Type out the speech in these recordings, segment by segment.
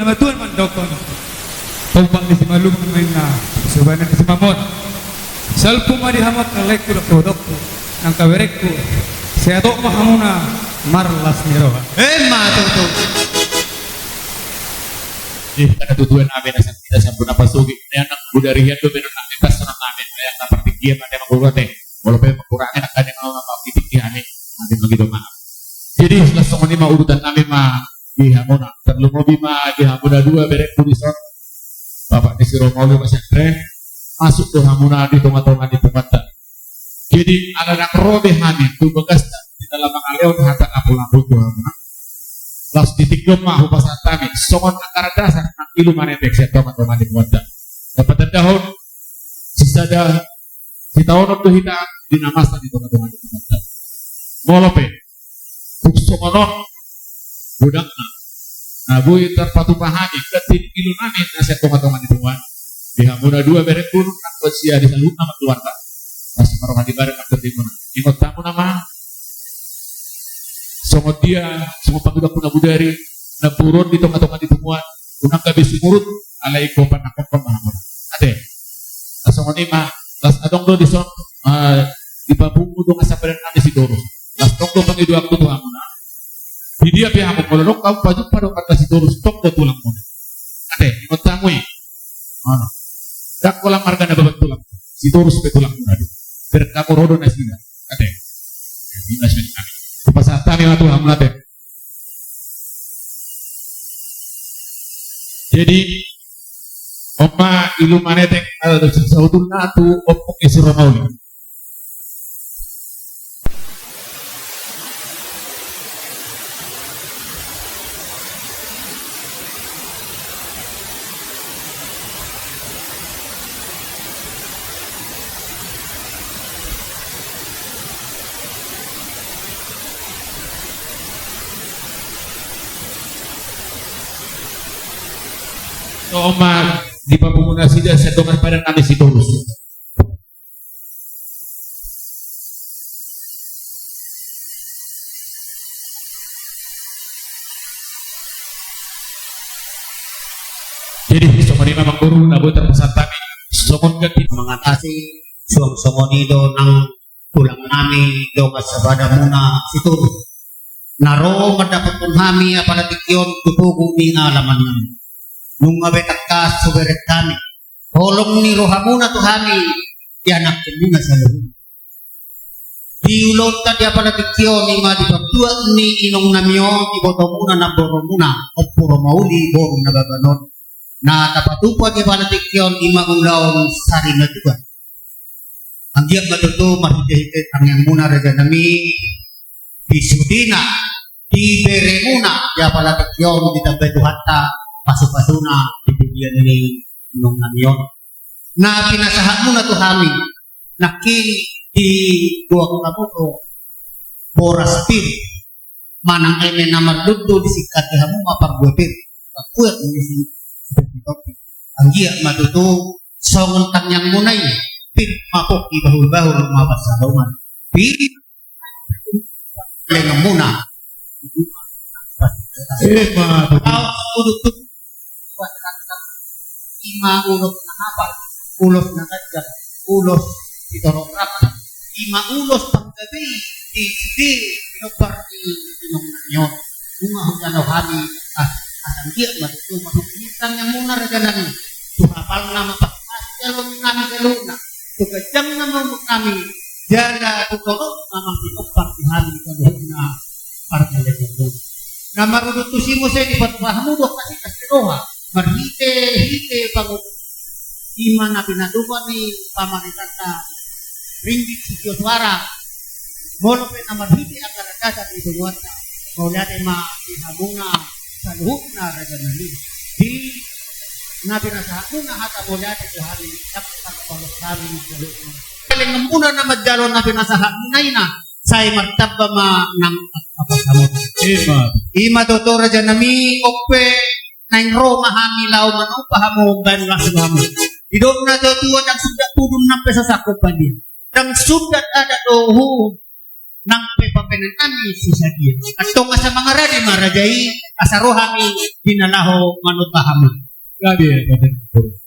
nama Tuhan mandokon. Tumpang di simalung main na subanan di simamon. Salpo madihamat kalek ko produk ko ng kawerek ko. Saya tok mahamuna marlas niro. Matuto. Karena tujuan amin asal kita sampun apa sugi yang nak budarian do benar nak kita sunat amin yang nak pertigian ada mengurut walaupun mengurangi nak ada yang apa titik amin begitu maaf. Jadi setelah semua lima urutan amin mah di hamuna terlalu mobil mah di hamuna dua berek tulisan bapak disuruh mau masih keren masuk ke hamuna di tonga-tonga di tempat. Jadi anak robe amin tu bekas di dalam mangaleon hata apu-apu tu hamuna. Las titik lemah upasan kami, songon akar dasar nak ilu mana tekset teman-teman di kota. Dapat dahon, sisa dah si tahun waktu kita dinamasa di teman-teman di kota. Molope, tuk songonon budakna. Nah, bui terpatu pahami ketik ilu nami nasihat teman-teman di rumah. Di hamuna dua berek pun nak bersia di salut nama keluarga. Masih merohani di bareng nak ketimuna. Ingat tamu nama. Songot dia, semua panggilan pun budari, na turun di tengah-tengah di temuan, unang gabi sumurut, alai ko panakon pemahaman. Ate, songot ini mah, las adong do di son, di pabumu do ngasaparan ane si Doros. Las tong do pangidu aku tuh hamuna. Di dia pihak aku kalau kau paju pada kata si Doros, tok do tulang muna. Ate, ikut tamui, dak kolam marga na babat tulang, si Doros pe tulang muna di. Berkamu rodo nasina. Ate, ini nasmin kami. Pasal kami waktu hamlat. Jadi oma ilu manetek ada sesuatu natu opok isromauli. Oma di pamumuna sida sa dongan parang kami si Doros. Jadi semua ini memang guru nabu terpesan kami somon ganti Mengatasi suang-songon itu nang tulang nami do masabada muna situ. Naro mendapat kami apalagi kion tubuh ni alaman nami. Nung mabetak ka suberet kami. Holong ni rohamuna tu kami tianak muna sa luhur. Diulot ka di apalagi kion ni ma di pagtua ni inong namyo di boto muna na boro muna o puro mauli boro na babanon. Na tapatupa di apalagi kion ima ulaw sari na juga. Ang diyak matuto mahigahigit ang yang muna raja nami di sudina di bere muna di apalagi kion di tabetu hatta pasu-pasuna di bigyan ni nung namiyon. Na pinasahat muna to kami nakin di dua kabuto boras pin manang eme na magdudo di sikat di hamu mapagwepit kakuat ni si topi ang giya matuto songon tanyang munay pin mapok ibahul-bahul mapasaluman pin lengang muna udut ima ulos na hapal, ulos na kadyak, ulos itorong rapat, ima ulos panggabi, di sidi, pinupar di tinong nanyon. Umahuganaw kami, asang giya, matutunitan yang muna raganami, tuhapal na mapagpasyalong nami galuna, tugadyang naman kami, jala tutorong namang pinupar di kami, kaluhog na pargalagyan. Na marudutusin mo sa ipatpahamudok kasi kasiroha, marhite pag iman na pinadupan ni pamaritanta ringgit sukyotwara molo pe na marhite ang karagasa di sumuata mula de mapihamuna sa luhuk na raganali di na pinasahakuna hata mula de tuhari dapat pagpalok kami ng luhuk na paling muna na madjalo na pinasahakunay na say magtaba ng apasamot ima dotora dyan nami ope nang Roma hangilaw man o pahamo banlas mo. Idom na daw tuwa ang sudat tudong ng peso sa kumpanya. Ang sudat ada doho nang pepapenan kami si Sadir. At tunga sa mga radi marajay, asaruhami, dinalaho manutahama. Grabe ya, Kapten Guru.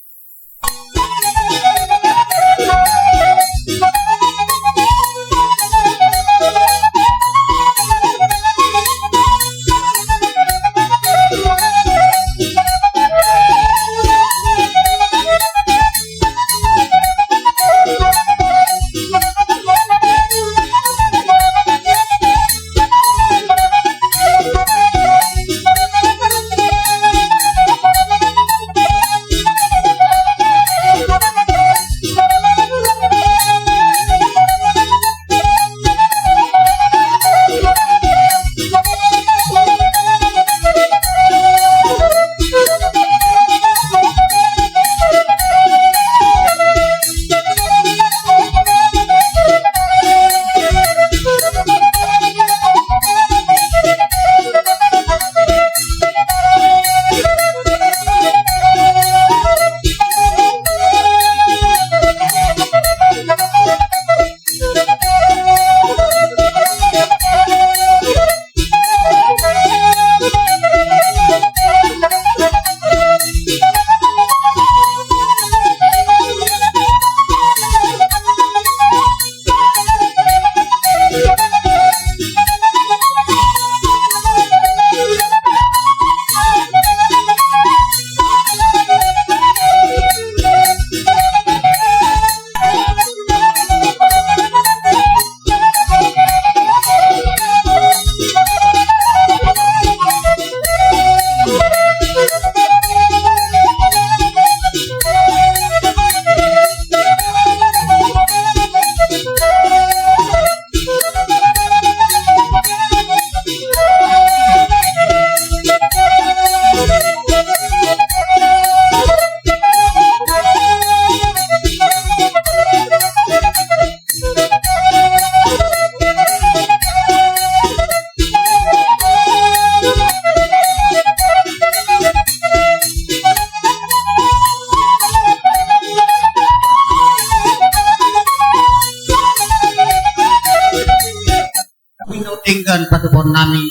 Tinggan patupon namin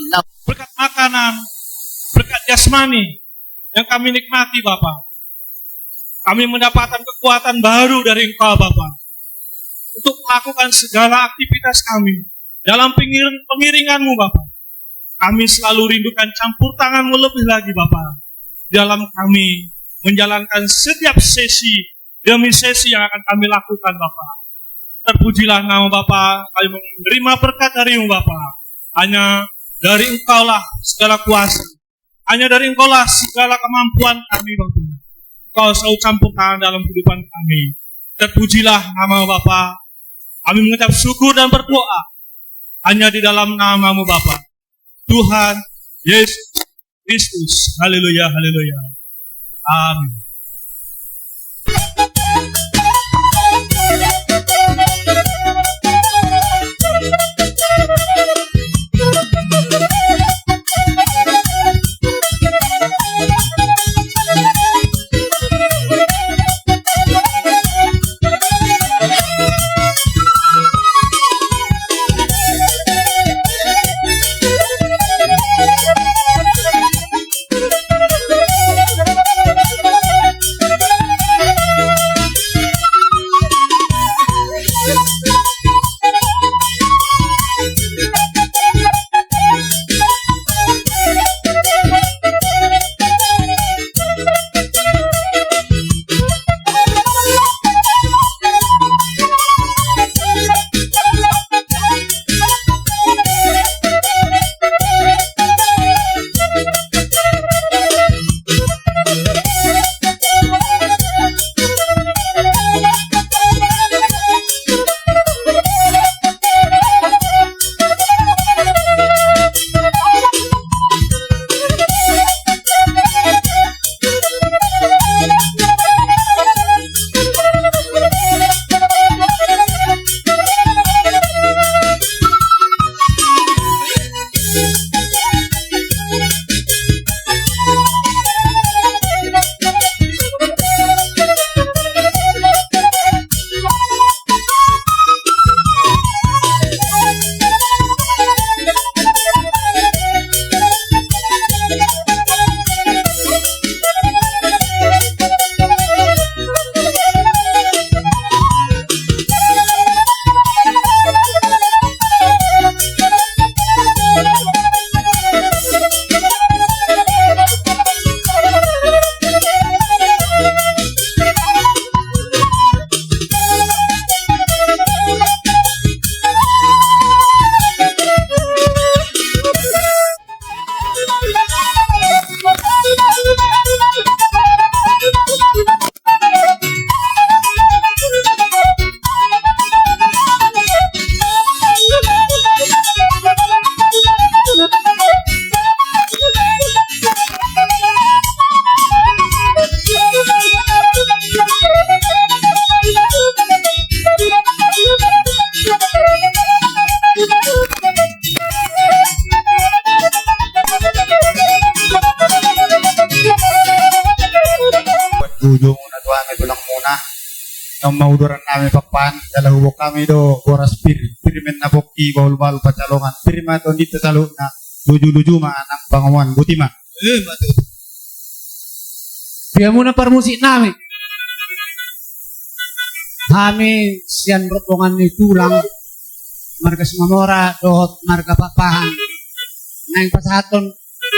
berkat makanan, berkat jasmani yang kami nikmati Bapa. Kami mendapatkan kekuatan baru dari Engkau Bapa untuk melakukan segala aktivitas kami dalam pengiringan-Mu Bapa. Kami selalu rindukan campur tangan-Mu lebih lagi Bapa dalam kami menjalankan setiap sesi demi sesi yang akan kami lakukan Bapa. Terpujilah nama Bapa, kami menerima berkat dari-Mu Bapa. Hanya dari Engkaulah segala kuasa. Hanya dari Engkaulah segala kemampuan kami, Bapa. Engkau selalu campur tangan dalam kehidupan kami. Terpujilah nama Bapa. Kami mengucap syukur dan berdoa. Hanya di dalam nama-Mu Bapa. Tuhan Yesus Kristus. Haleluya, haleluya. Amin. tujuh muna to kami tulang muna. Nang mauduran namin papan, dala hubok kami do, boras pirimen na boki, bawal-bawal pacalongan. Pirima to dito talo na, luju-luju maanang pangawan, buti ma. Batu. Dia muna permusik namin. Kami siyan rotongan ni tulang, marga Simamora, dohot marga papahan. Ngayon pasahaton,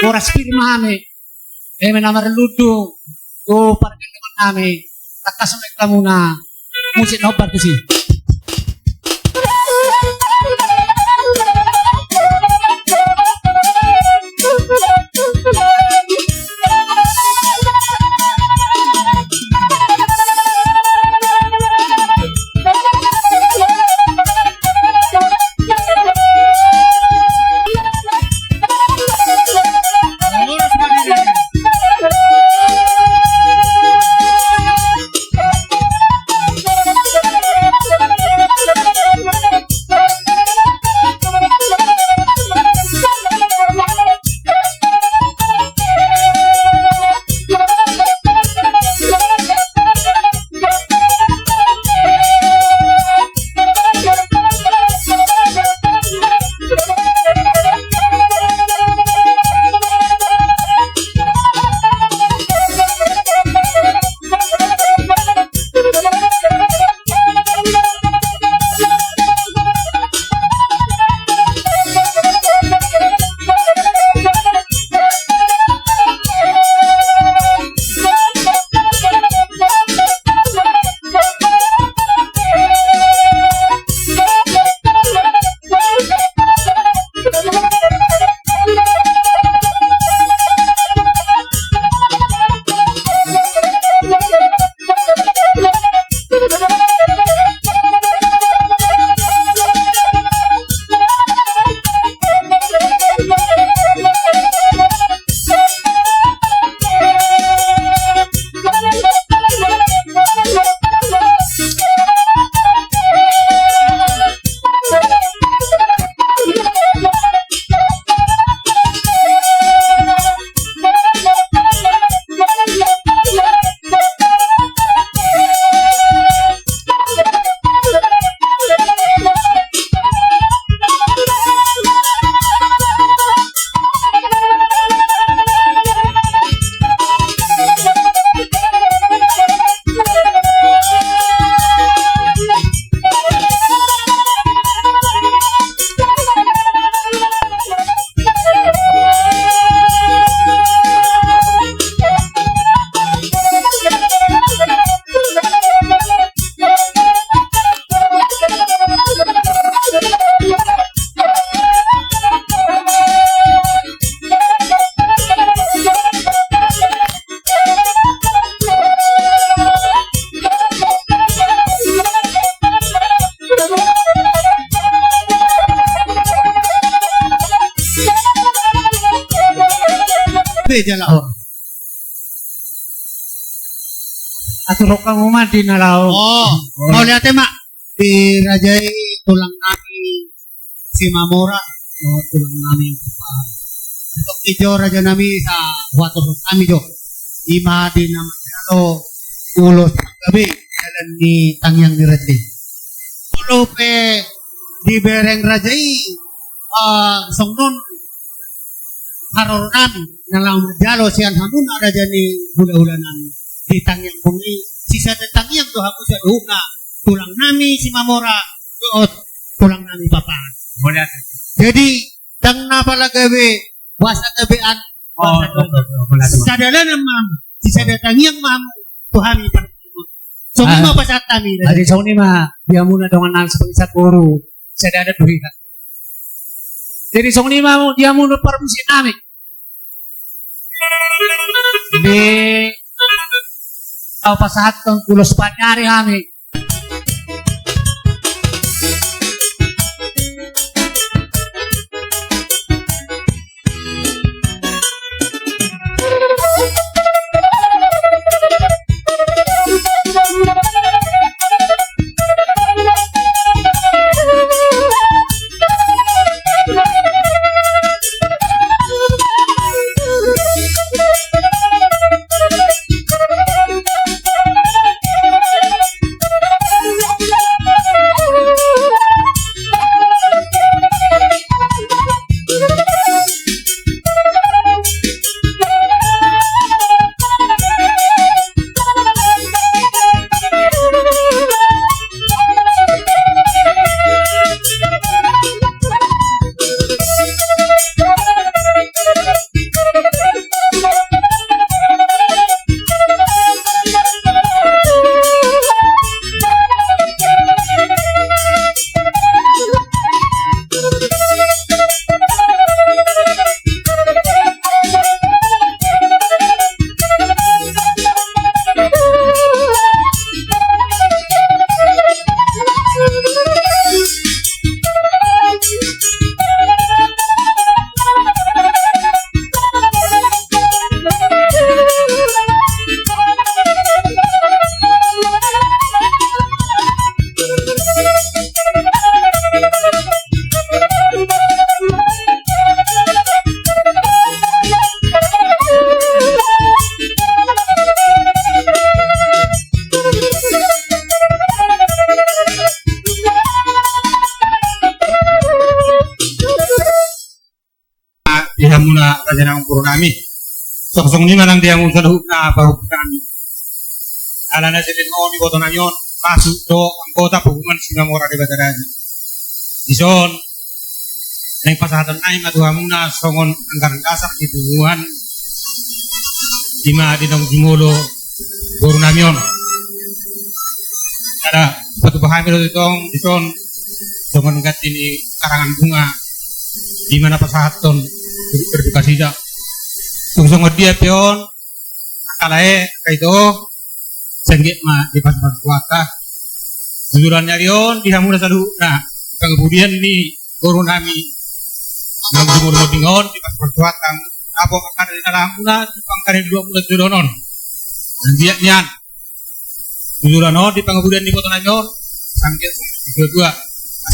boras pirma kami. Menamar ludu, ko parkingan kami. Takasumay ka muna. Musik na obar ko si. Jalao. Aturok ka mo man, di nalaw. Oh, mau lihat mak di Rajai tulang kami si Mamora, oh tulang kami. Untuk ijo raja nami sa wato kami jo. Ima di nama to ulos gabi jalan ni tangyang ni Rajai. Ulo pe di bereng Rajai songnon haroran nalang jalo sian hamun ada jani hula-hulanan di tangyang bumi sisa de tangyang to hamu sa duha tulang nami si Mamora doot tulang nami papa boleh jadi tang na pala gabi wasa gabian sadala naman sisa de tangyang mamu tuhami par so mo pasat kami Adi sa ma, dia muna dengan nang seperti sakuru. Saya ada duit. Jadi sa ma, dia muna permusik namin. Di pasahat ng kulos panyari kami. Soksong ni manang dia mong saluhuk na bahuk kami. Ala na siya mo ni boto na yon. Pasuk do ang kota puhuman Simamora di Bataraja. Ison, nang pasahatan ay matuha muna songon ang karangasak di tuhuan. Lima dinong jumulo guru namyon. Ada satu bahan itu ditong ison songon gati ni karangan bunga di mana pasahaton berduka sida. Sungsong dia pion akalae kaito senggit ma di pas kuata. Jujurannya rion dihamuna salu. Nah, kemudian ini guru nami nang jumur modingon di pas kuata. Apa akan di dalam mula di pangkare 20 juronon. Dan dia nyan. Jujuran di pengebudian di Boto Nanyor sangke dua.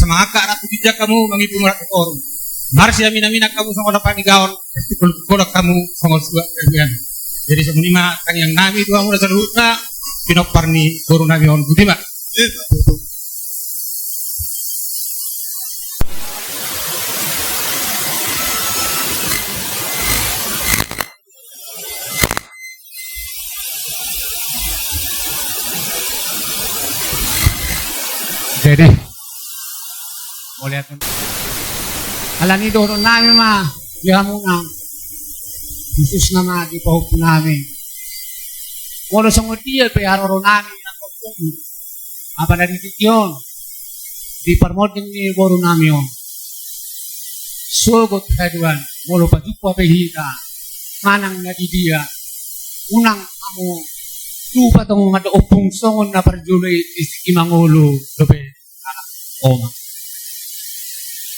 Sama akak ratu bijak kamu mengipu murat korum. Mars ya mina-mina kamu sama dapat digaon. Kalau kamu sama suka kalian. Jadi semunima kan yang nami dua mula terluka pinok parni guru nami on budi mak. Jadi, boleh lihat. Alam ni doon namin ma, diha muna. Jesus na ma, di pa hukun namin. Wala sa ngodiya, payaro namin ang hukun. Apa na dito yun? Di parmodin ni guru namin yun. Sugot kaduan, wala pa di pa pahita. Manang na di dia. Unang amo, lupa tong madaopong songon na parjuloy imangulo dobe anak oma.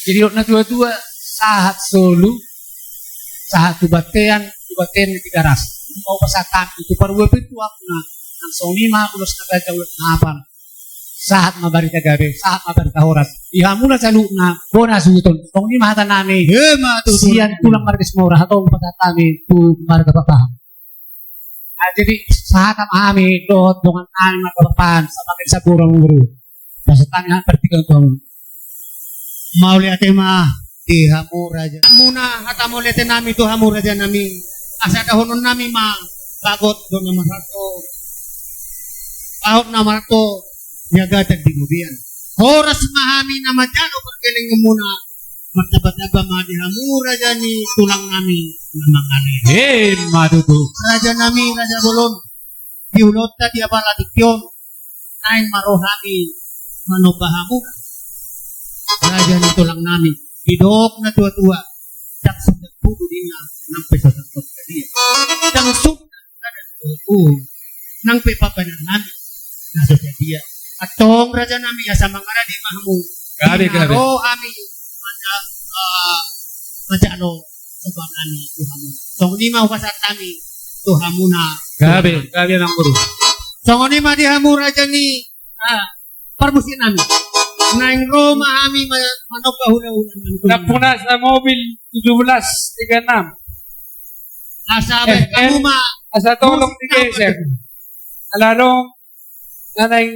Jadi na dua-dua sahat solo sahat tubatean ni tiga ras. Mau pasatan itu parwe itu aku na ang sonima kulos na kajawat na apan. Sahat mabarita gabi, sahat mabarita horas. Ihamuna sa na bona suton. Tong ni mahatan nami. Siyan tulang markis mora hatong pasatami tu marga papaham. Jadi saat kami dot dengan anak kepan sama sa burang guru. Pasatanya pertikan tuh. Mau lihat mah di hamura aja. Muna hata mau lihat nami tu hamura aja nami. Asa dahonon nami mah bagot do nomor 1. Ahok nomor 1 nyaga tag di mobian. Horas mahami nama jano perkeling muna. Martabat-tabat mah di hamura aja ni tulang nami memang aneh. Madudu. Raja nami raja bolon. Diulota dia bala di pion. Nain marohami manobahamu. Raja ni tulang nami. Hidok na tua-tua. Jak sudah pudu dina. Nampai sa sakot ka dia. Dang sukna kada nang pepapanan nami. Nasa sa dia. Atong raja nami asa mangara di mahamu. Grabe. Dinaro ami macam subang nami Tuhamu. Tong lima upasat kami Tuhamuna. Gabi ang guru. Tong lima di hamu raja ni permusin nami. Naing Roma kami manok kahuna-huna. Napuna sa mobil 1736. Asabe kamu ma Asa tolong ni Sir. Alarong nanay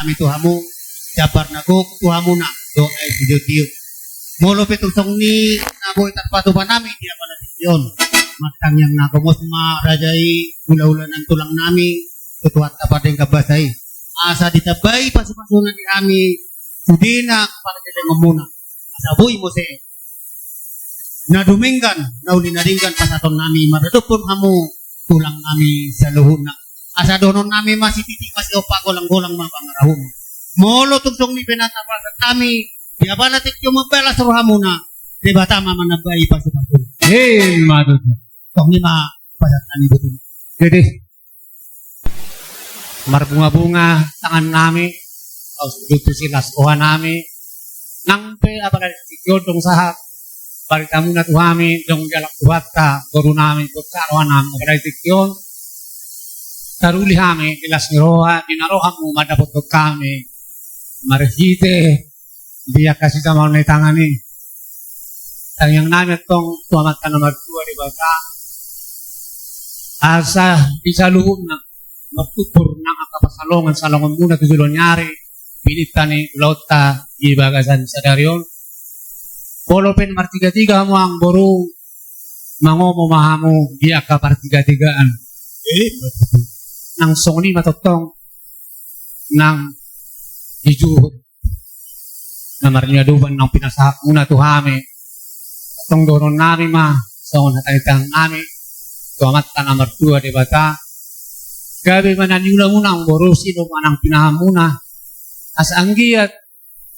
kami tuhamu jabar nagok tuhamu na do ay video molo pitultong ni naboy tarpatuban namin dia pala yon matang yang nakomos marajai ula-ula ng tulang namin tutuat tapat yang kabasay asa ditabay pasupasunan di kami sudina para kita ngomuna asa buy mo se naduminggan naulinadinggan pasaton nami maradupon hamu tulang nami sa luhuna asa donon nami masih titik masih opa golang-golang mga pangarahon molo tugtong ni pinatapasan kami diabala tikyo mabela sa ruhamuna di ba tama manabay pasupasunan Madud. tong lima pasat kami betul Jadi, marbunga-bunga tangan nami, tapos dito sila kuha nami, nang pe apakah dong sahab, balik tamu na tuhami, dong jalak tuhat ka, guru nami, kutsaruan nami, apakah tikyon, taruli kami, ilas niroha, dinaroha mo, madapot ko kami, marihite, dia kasih sama na tangan ni, yang nami itong tuamat ka nomor 2 di bata, asa bisa luhub na magtutur ng kapasalongan sa longon muna tujulo nyari pinita ni Lota ibagasan sa daryon polopen martiga-tiga mo ang boru mangomo mahamo dia ka partiga-tigaan nang songni matotong nang ijuhod na marniaduban ng pinasahak muna tuhami atong doron nami ma songon hatalitang nami tuamat ka nomor 2 di bata gabi mananiula muna ang boro sino manang pinahamuna as anggiat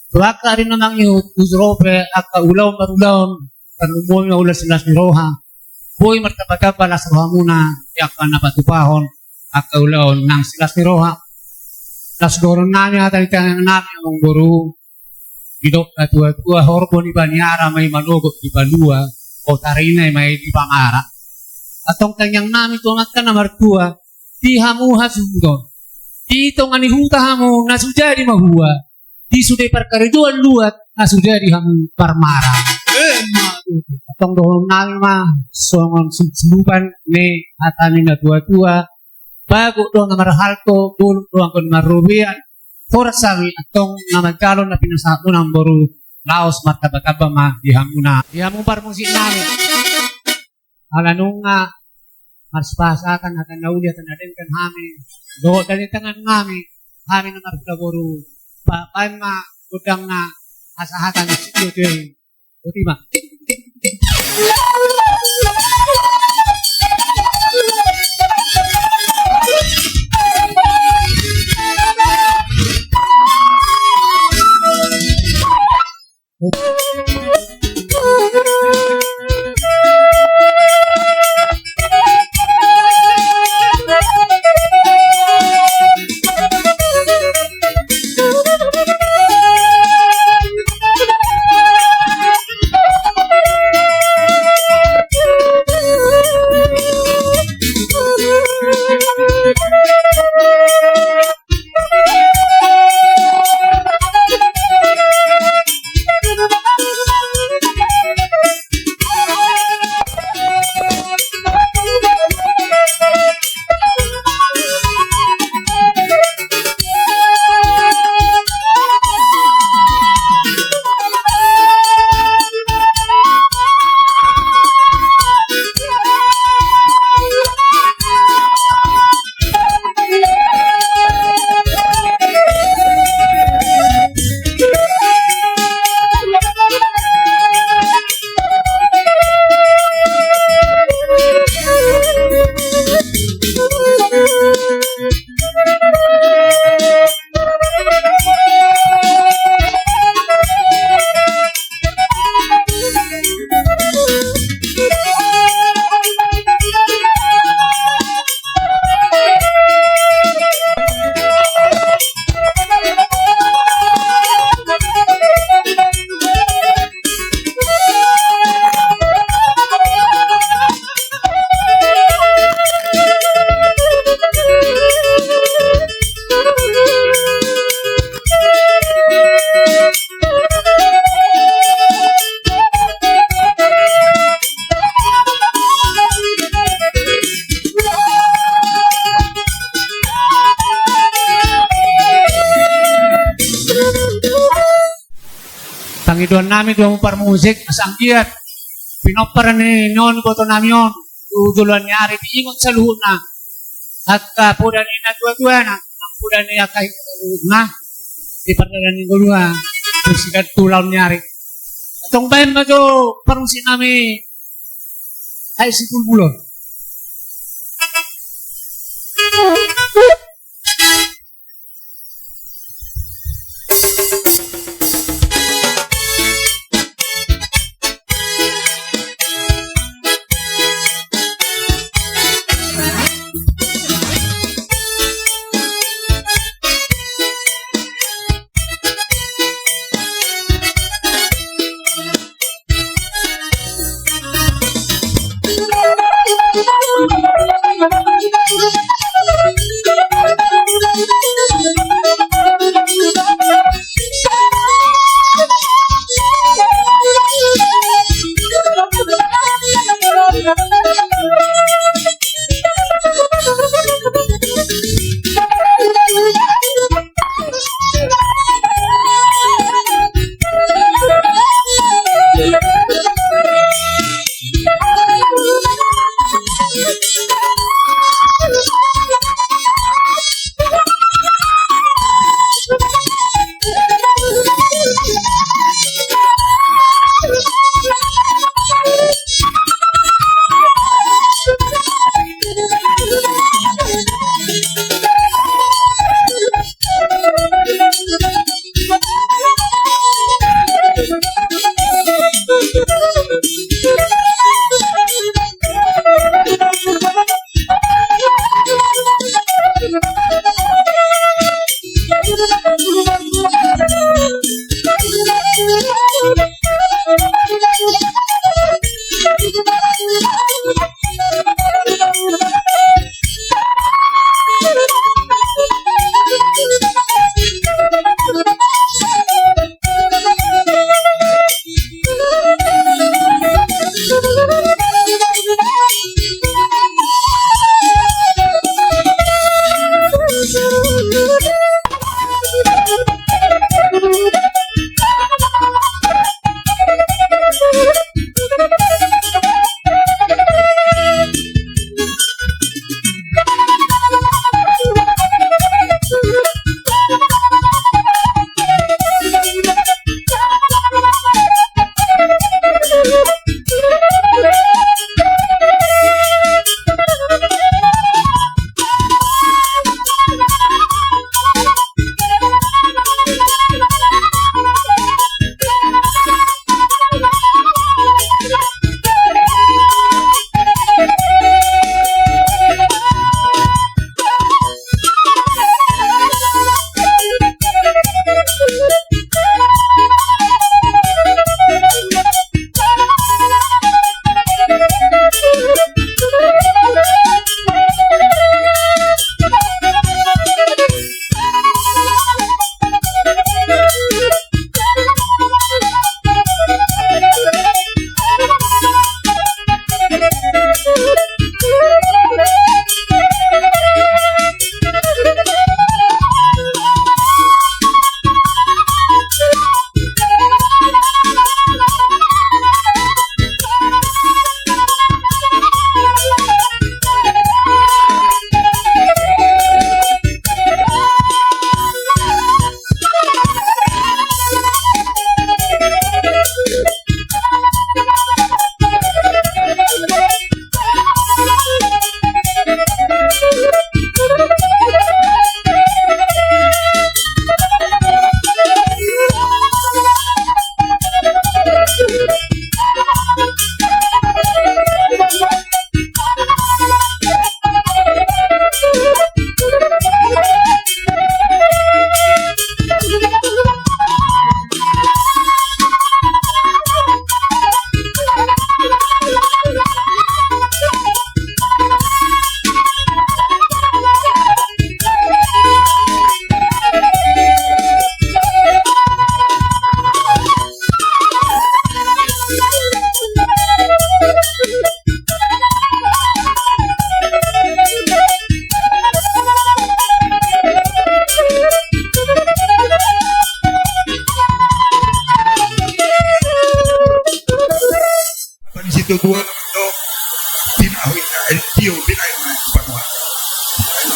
baka rin namang uzrope akka ulaw marulaw kanumoy na ulas silas ni roha boy martabata las roha muna yak na patupahon akka ulaw nang silas ni roha las doron nami hatalitang nami ang boro idok na tua horbo ni baniara may malugok di balua o tarinay may di pangara atong kanyang nami tumat ka na martua di hamuha sundo dito nga ni huta hamu na sujadi mahua di suday parkariduan luat na sujadi hamu parmara atong doon nami ma songon sumbupan ni atami na tua-tua bago doon na marahalto doon doon ko marubian for sami atong na magkalon na pinasato ng boru laos matabakaba ma di hamu na di hamu parmong sinami alanong nga marspasa kan akan nauli akan naden kan hami do dari tangan kami na marpagoro pa ma udang na asahatan sitio de utima Pangiduan namin dua mo para musik, masanggiat. Pinopera ni non boto namin yun. Uduluan ni Ari, diingon sa luho na. At puda ni na dua-dua na. Ang puda ni Akay na. Di pernah ni gulua. Terus sikat tulaw ni Ari. Atong bayan mo to, parang sinami ay si Pulbulon.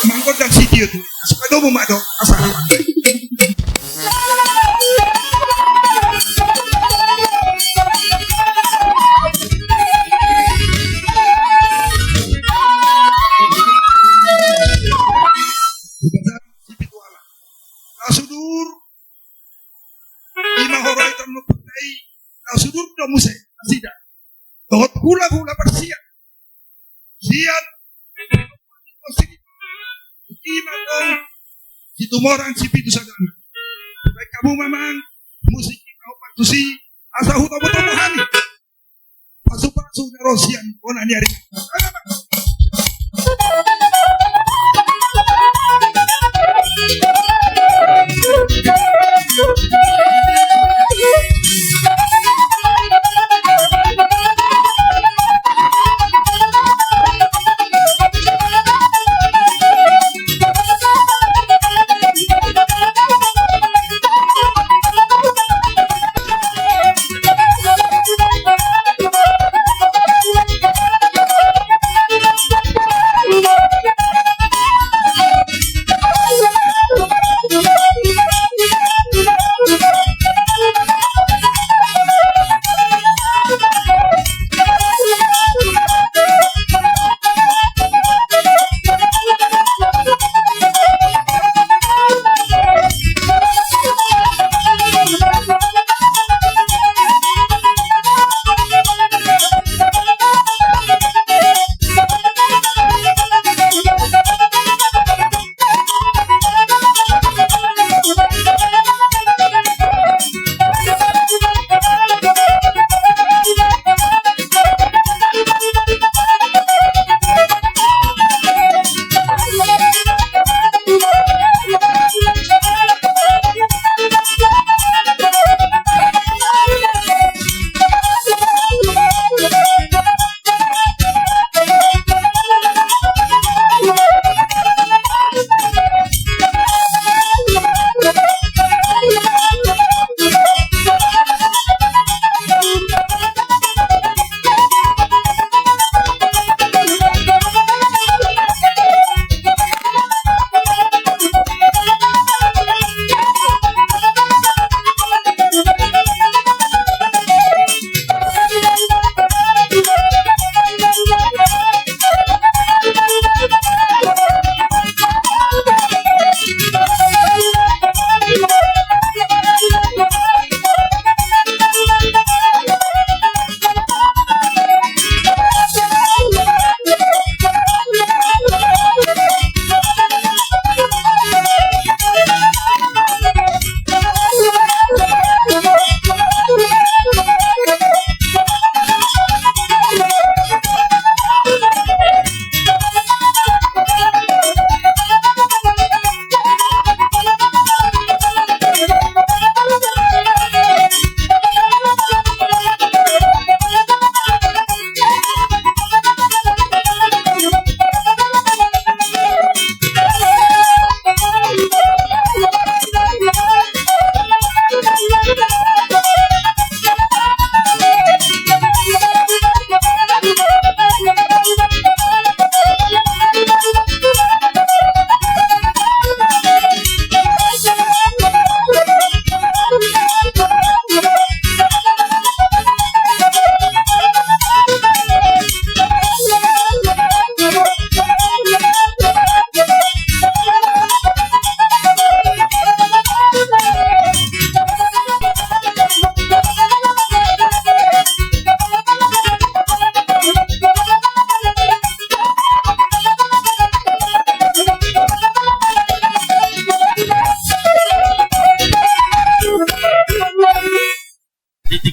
mangkot dan si dia tu. Sepeda mo mak do. Assalamualaikum. Si pituala. Nasudur. Ima horai tan lupai. Nasudur do musay. Asida. Dohot hula-hula bersiap. Siap. Ima kong hitumorang si pitu sadana. Baik kamu mamang musik kau patusi asa huta betul pasu-pasu narosian kona nyari.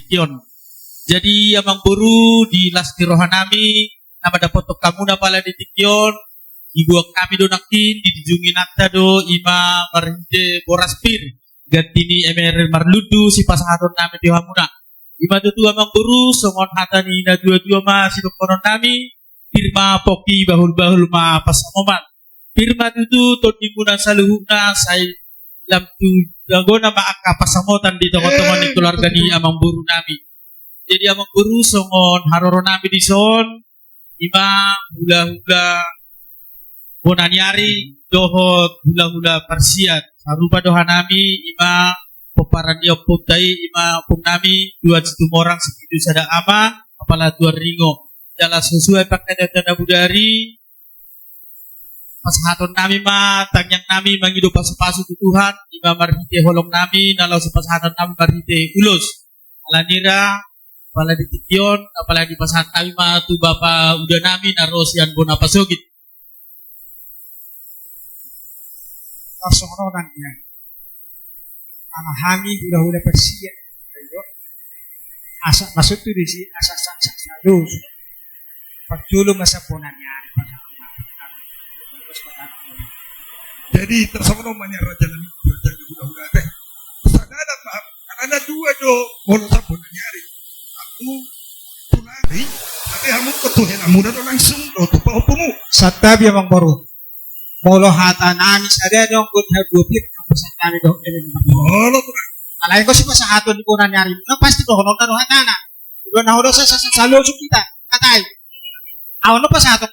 Yon. Jadi amang buru di lasti rohanami nama dapat kamu na pala di tikyon ibu kami do nakin di dijungi nata do ima marinte boraspir gantini emer marludu si pasahaton nami di hamuna ima tu amang buru songon hatani na dua-dua ma si konon nami firma poki bahul-bahul ma pasamoman firma tu todimuna saluhuna sai lam tu dagona maaka pasamotan di teman-teman di keluarga di amang buru nami. Jadi amang buru songon haroro nami di son ima hula-hula bonanyari dohot hula-hula persiat arupa dohanami ima peparan dia putai ima punami dua orang segitu sada ama apalah dua ringo dalam sesuai pakai tanda budari pasahaton nami ma tangyang nami mangido pasu-pasu Tuhan ima marhite holong nami nalau sepasahaton nami marhite ulos alanira apalagi di Tikyon apalagi di pasahan kami ma tu bapa udah nami narosian bona pasogit Pasohronan niya. Amahami hula-hula persia. Ayo. Asa masuk tu di si asa salus. Pagtulong sa punan niya. Jadi tersama namanya raja hula-hula teh. Sadada paham. Karena dua do bolo sabun nyari. Aku tunari. Tapi kamu ketuhin muda do langsung do tu pahupumu. Satabi amang baru. Bolo hata nami sada dong kun hagupit apa sa kami dong ini. Bolo tu. Alay ko si pasahaton di punan nyari. Na pasti do hono tano hata na. Do na hodo sa salus kita. Katay. Awan no pasahaton.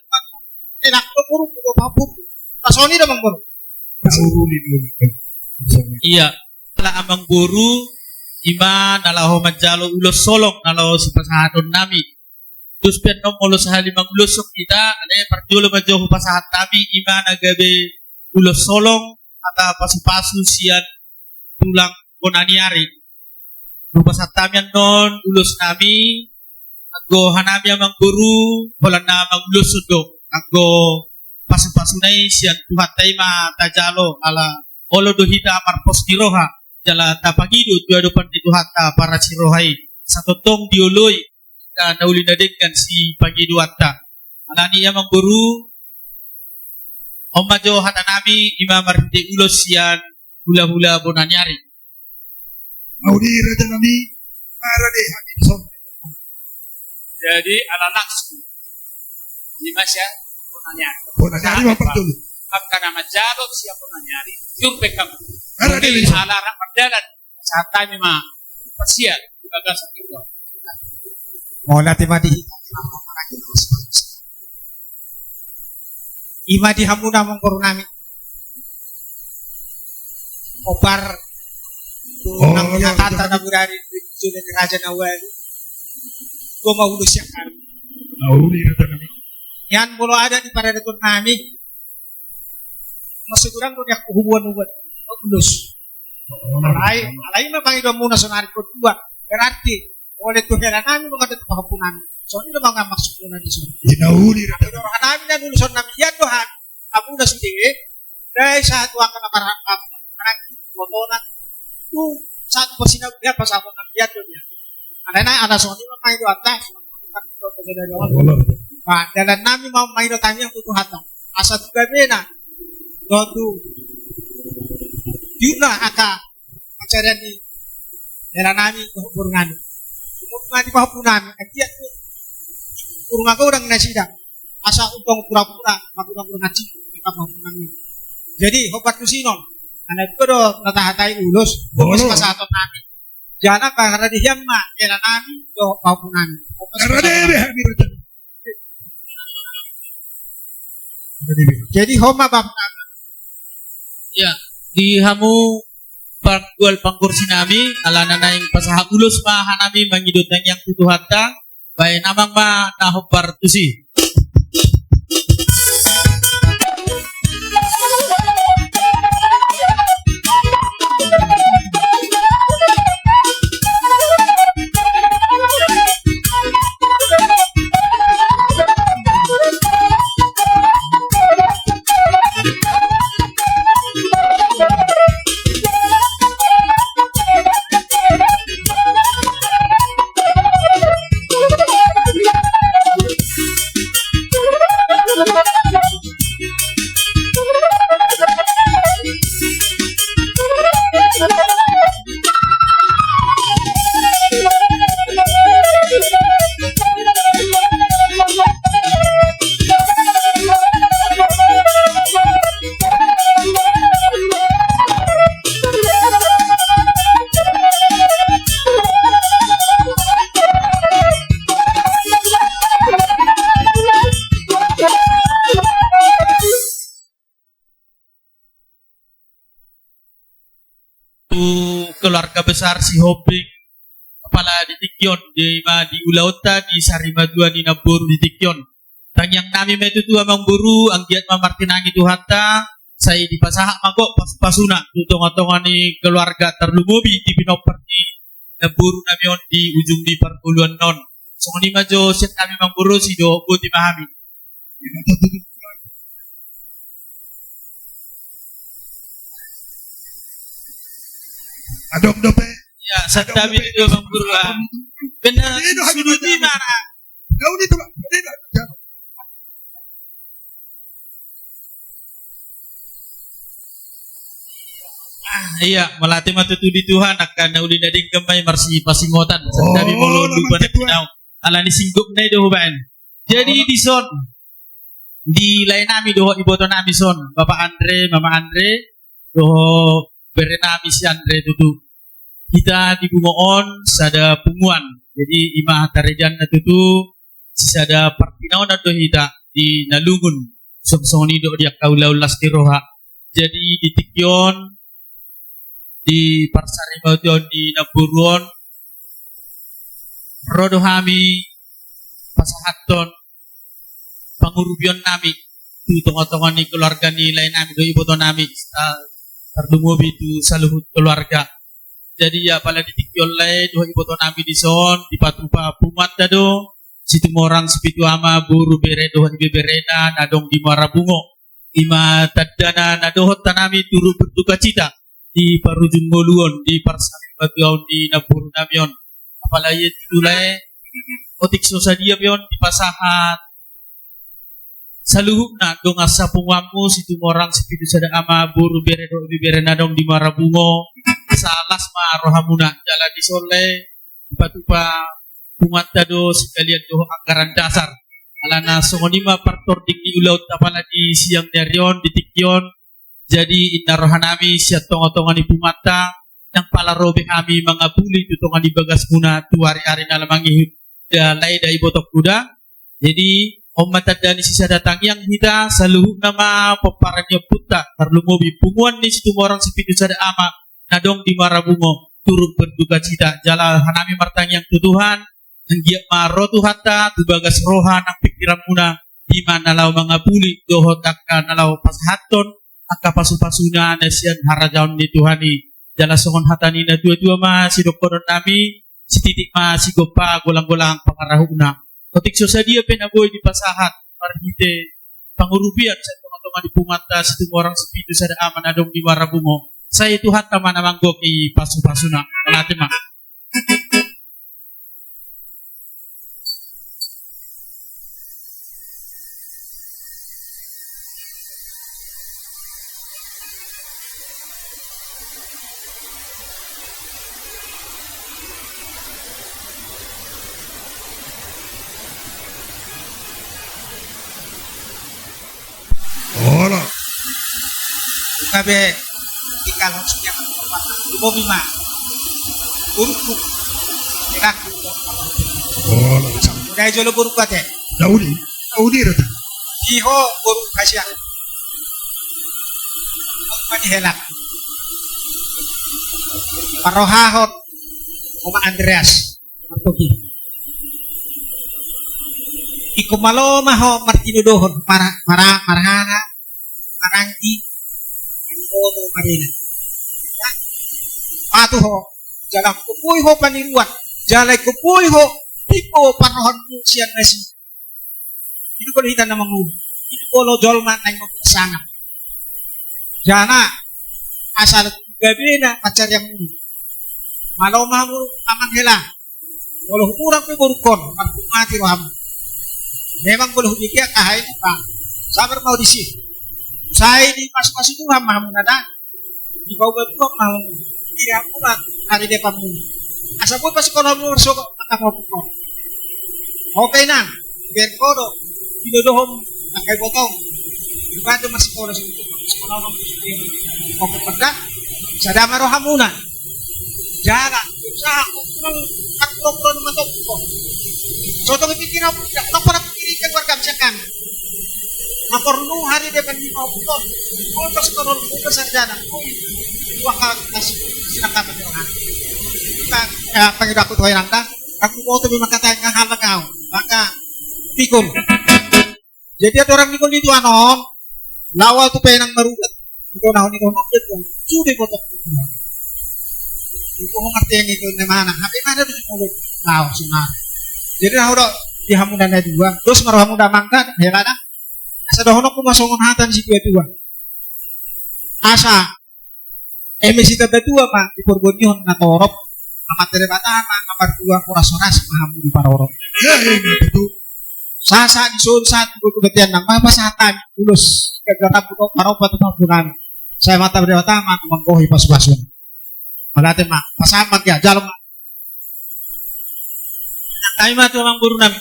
Enak ko puro ko papuk. Pasoni do mang baru. iya la amang guru ima nalaho majalo ulos solong nalaho si pasahaton nami terus piano ulos halimang ulos kita ada parjulo majoho pasahat nami ima nagabe ulos solong ata pasu-pasu sian tulang bonaniari rupa satamian non ulos nami aggo hanami amang guru holan na amang ulos sudo aggo pasu-pasunay sian tuhatay ma tajalo ala olo dohita marpos diroha jala tapagido dua depan di tuhata para sirohai satu tong dioloi ka nauli nadengkan si pagido atta alani amang guru Oma jo hata nami ima marhite ulos sian hula-hula bonanyari Audi raja nami para deh son. Jadi alalaksu lima siya bonanyari. Bonanyari mampak dulu. Maka nama jarot siya bonanyari. Jumpe kamu. Ara Jadi deh. alarang berjalan saat kami mah persian gagal sakit. Mola ti madi. Ima di hamuna mong korunami. Opar nang pinatata na burari sudah ni raja na wali. Ko mahulus siya kan. Audi raja nami. Yan mulo ada di paradakon nami. Masiguran ko niya kuhubuan-hubuan. Mahulus. Alay na pangido muna sa narito dua. Berarti oleh tuhera nami nung kada pahapunan. So ini mga maksud na di so. Inauli raja. Pero kami na luluson namin yan dohan. Apo na sudi dahil sa tuwa ka na parang motonan. Kung saan po sinagbihan pasapon ng yan doon yan. Ano na, alas o, di ba kayo doon ta? Dalan namin mga mayro tayo ang tutuhatan. Asa gabi na. Doon to. Yun na, aka. Ang sarya ni dalan namin kurungan. Kung di pa po namin, at yan po. Kurungan ko orang nasida. Asa utong pura-pura, magurang-urang nasi, namin. Jadi, hobat ko sino? Anak ko do, natahatay ulos, bukas pasatot namin. Diyan ang kakaradihan ma, kailan namin, do, paupo namin. Ara deh hami raja. Jadi, homa bab namin. ya di hamu panggual pangkursi nami alana na yung pasaha ulos ma hanami mangidot ng yang tutuhata bay namang ma nahopar tusi keluarga besar si Hobing kepala di Tikyon di Ulauta di Sarimadua di Nabur di Tikyon. Tang yang nami metu tu amang buru anggiat mamartinangi Tuhata saya di pasahak magok pasuna tutong-tongan ni keluarga terlumubi di Pinoperti Nabur namion di ujung di perpuluhan non. So ni majo set kami mang buru si do buti pahami. Adom dope. Ya, saat kami itu mang buru benar sudah di mana? Kau ni tu, ni dah. Iya, melatih matu tu di Tuhan akan nauli dading kembali marsi pasingotan. Sabi mo lu pada tinaw. Ala ni singgup na do ban. Jadi di son di lain nami do iboto nami son. Bapak Andre, Mama Andre do bere nami si Andre tutu. Kita di Bungoon sada punguan. Jadi ima tarejan na tutu sada partinaw na do hita di Nalungun. Songsoni do dia kaulau lastiroha. Jadi di Tikyon di Parsari Baution di Naburuon rodo kami pasahaton pangurubion nami tu tongon-tongon ni keluarga ni lain nami do iboto nami terdumubi tu saluhut keluarga. Jadi ya pala ditikyon lain do iboto nami di son di patupa pumat dado situ morang sepitu ama buru bere do ibe berena nadong di Marabungo ima tadana nadohot tanami turu berduka cita di Parujung Boluon di Parsari Baution di Nabur namion apalagi tulai otik sosadia pion di pasahat saluhuk na dong asa pungamu situ morang sepitu sada ama buru bere do bibere nadong di Marabungo salas ma rohamuna jala di sole patupa pungat tado sekalian do anggaran dasar alana songonima partor di ulaut apalagi siang darion di Tikyon. Jadi inna rohanami siat tongo-tongan ibu mata yang pala robe kami mengabuli tutongan di bagas guna tu hari-hari nalamangi dalai dari botok kuda. Jadi omat dani sisa datang yang kita selalu nama peparannya puta terlumobi punguan di situ orang sepitu sada ama nadong di Marabungo turut berduka cita jala hanami martang yang tutuhan anggiat marotu hatta tu bagas rohan ang pikiran muna di mana lau mengabuli dohot akan nalau pashaton angka pasu-pasuna nasian harajaon di Tuhani jala songon hatani na dua-dua ma si doktoron nami si titik ma si gopa golang-golang pangarahuna kotik sosadia penaboy di pasahat marhite pangurubian sa tunga-tunga di pumata si orang sepitu sada aman adong di Marabungo saya Tuhan taman amanggok i pasu-pasuna malate ma Hola. Kabe ikaw sunya mo bima urku ekak Hola. dai jolo buru kate Daudi rata. iho buru kasya mani helak parohahot Oma Andreas Martoki iku malo maho Martino dohon marahana maranti ano mo marina patu ho jalan kupuy ho paniruan jalay kupuy ho tipo panohon mo siya nasi itu ko hita namang mo itu ko lo jolman ay mo sangat jana asal gabi na pacar yang mo malo maho aman hela walau kurang ko burukon mati roham memang boleh dikira kahai pak sabar mau di sini saya di pas-pas itu ramah menada di bawah batu mau tidak kurang hari depanmu asal pun pas kalau mau masuk akan mau pukul oke nang biar kodo tidak dohom pakai potong dibantu masih kodo sekolah mau pada sadama rohamuna jalan usaha kurang tak mentok contoh pikiran tak pernah pikirkan warga misalkan mapornu hari depan di mau pukul terus kalau pukul sarjana wakal sinakapan niyo na. Panginoon ako tuhay nang aku mau tapi makata yang hal kau maka pikul. Jadi ada orang pikul itu anon lawa tu penang merugat. Ikaw na ni kono itu sudah kotok itu. Ikaw ngerti yang itu di mana? Tapi mana tu mulut lawa semua. Jadi nah udah dihamudan ada dua. Terus marhamudan mangkat ya kan? Asa dohono ko masongon hatan si dua. Asa emisi dua pa iporbonyon na torop amat dari batama kapar dua korasonas mahamu di parorop. Ya, itu. Sasa di sun saat kebetian nang pasatan tulus kagata putok paropat tubuhan. Saya mata dari batama mangkohi pas-pasun. Malate mak pasamak ya jalan mak. Kami mah tu mang guru nami.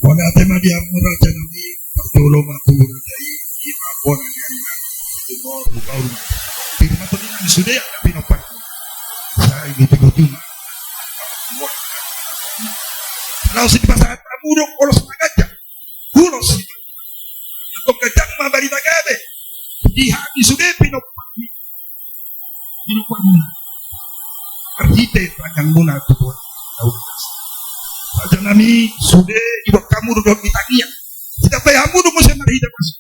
Wala tema dia muraja nami pagtulo matulog dai ima pon yang tumor bukau. Firman Tuhan yang sudah ada pinopan. Saya gitu cuma. Kalau si pasat amurok olos nagaja. Ulos itu. Atau kajang mabari nagabe. Di hati sudah pinopan. Pinopan muna. Arhite panjang muna tuan. Raja nami sudah ibu kamu duduk di tangian. Tidak payah kamu duduk masih marhita masih.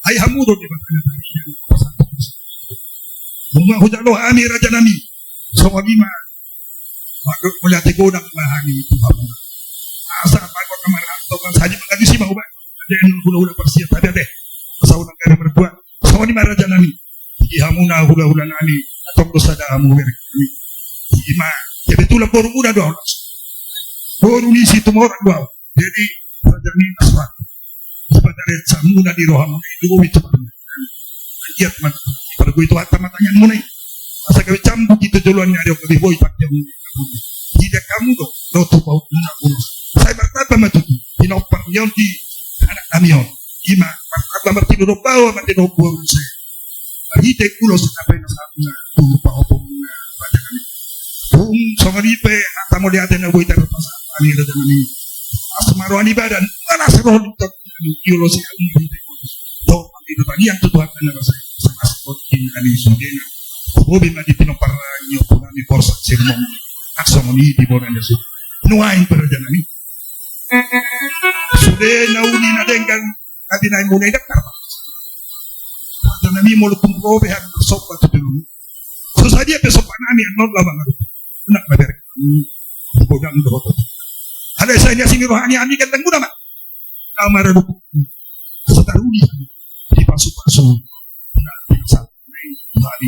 Hai kamu duduk di tangian. Bunga hujan lo ami raja nami. Sama bima. Maka kulihat godang mahani itu kamu. Asa apa kau kamar atau kan saja mengaji sih mau bang. Jangan hula-hula persia tadi deh. Pasal negara berdua. Sama di raja nami. Ihamuna hula-hula nami. Atau dosada kamu berkini. Ima. Jadi itulah baru muda doang. Baru ni situ orang gua. Jadi raja nami asal. Sebenarnya samuna di rohamu itu itu. Ayat man. Pada gue itu mata-matanya mulai. Asa kami cambuk itu juluannya ada lebih boy pakai tidak kamu dong. Lo tuh bau guna urus. Saya berkata macam itu. Pinopang yang di anak kami on. Ima. Berkata berarti duduk bawah berarti duduk burung saya. Hidek ulo sampai nasabnya. Tuh bau bunga. Baca kami. Songaripe atau mau lihatin gue taruh pasal. Ani ada dengan ini. Asmaruani badan. Mana seroh untuk ulo sih kamu hidek urus. Tuh itu tadi yang tuh akan ada saya. Sangat seperti ani sudena. Bobi madi pinoparranyo punami forsa sermon. Aksong ni di boran Yesus. Nuain perjalanan ini. Sudah nauni na dengan kadinay mo na idakar. Perjalanan ini mulut pungkobe hak sopa tu dulu. So sadia besok panami anon labang aku. Nak bader. Bodang dohot. Ada saya sini rohani ami kan tenggu nama. Nama redu. Setaruni di pasu-pasu. Nah, biasa. Tuhan